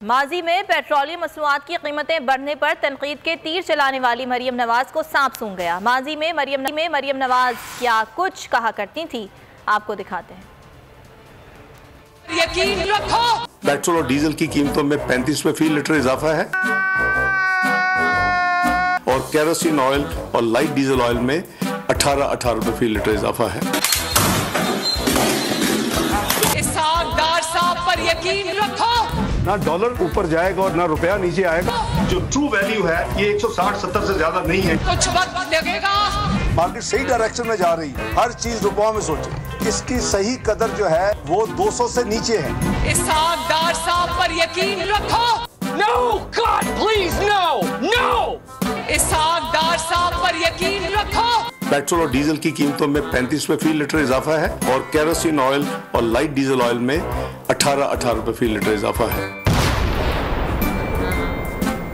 माजी में पेट्रोलियम मसनूआत की कीमतें बढ़ने पर तनकीद के तीर चलाने वाली मरियम नवाज को सांप सूंघ गया। माजी में मरियम नवाज क्या कुछ कहा करती थी, आपको दिखाते हैं। यकीन रखो, पेट्रोल और डीजल की कीमतों में 35 रुपए फी लीटर इजाफा है और केरोसिन ऑयल और लाइट डीजल ऑयल में 18 रुपए फी लीटर इजाफा है। इस सागदार सांप पर यकीन रखो, ना डॉलर ऊपर जाएगा और ना रुपया नीचे आएगा। जो ट्रू वैल्यू है ये 160-70 से ज्यादा नहीं है। कुछ वक्त लगेगा। मार्केट सही डायरेक्शन में जा रही है, हर चीज रुपयों में सोचे। इसकी सही कदर जो है वो 200 से नीचे है। इस सागदार सांप पर यकीन रखो। No, God, please, no, no! इस सागदार सांप पर यकीन रखो। पेट्रोल और डीजल की कीमतों में 35 रुपए फी लीटर इजाफा है और केरोसिन ऑयल और लाइट डीजल ऑयल में 18 रुपए फी लीटर इजाफा है।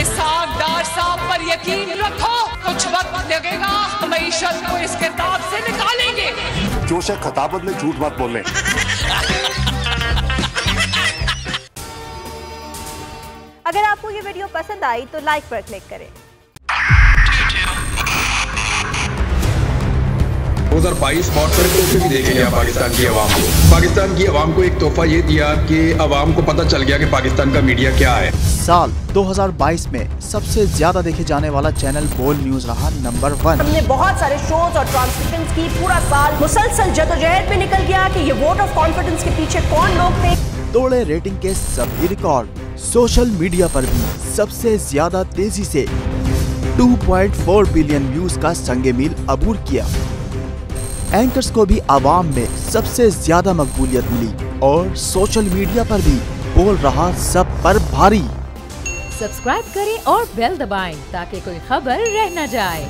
इस सागदार सांप पर यकीन रखो, कुछ वक्त लगेगा, मईशत को इस किताब से निकालेंगे। जोश है खताबत में झूठ मत बोलें। अगर आपको ये वीडियो पसंद आई तो लाइक पर क्लिक करें। 2022 बहुत सारे तोहफे भी देखे गया पाकिस्तान की आवाम को। पाकिस्तान की आवाम को एक तोहफा ये दिया कि आवाम को पता चल गया कि पाकिस्तान का मीडिया क्या है। साल 2022 में सबसे ज्यादा देखे जाने वाला चैनल बोल न्यूज रहा नंबर 1। हमने बहुत सारे शोज और ट्रांसमिशंस की, पूरा साल मुसलसल जदोजहद में निकल गया कि ये वोट ऑफ कॉन्फिडेंस के पीछे कौन लोग थे। तोड़े रेटिंग के सभी रिकॉर्ड। सोशल मीडिया पर भी सबसे ज्यादा तेजी से 2.4 बिलियन व्यूज का संगे मील अबूर किया। एंकर्स को भी आवाम में सबसे ज्यादा मकबूलियत मिली और सोशल मीडिया पर भी बोल रहा सब पर भारी। सब्सक्राइब करें और बेल दबाएं ताकि कोई खबर रह न जाए।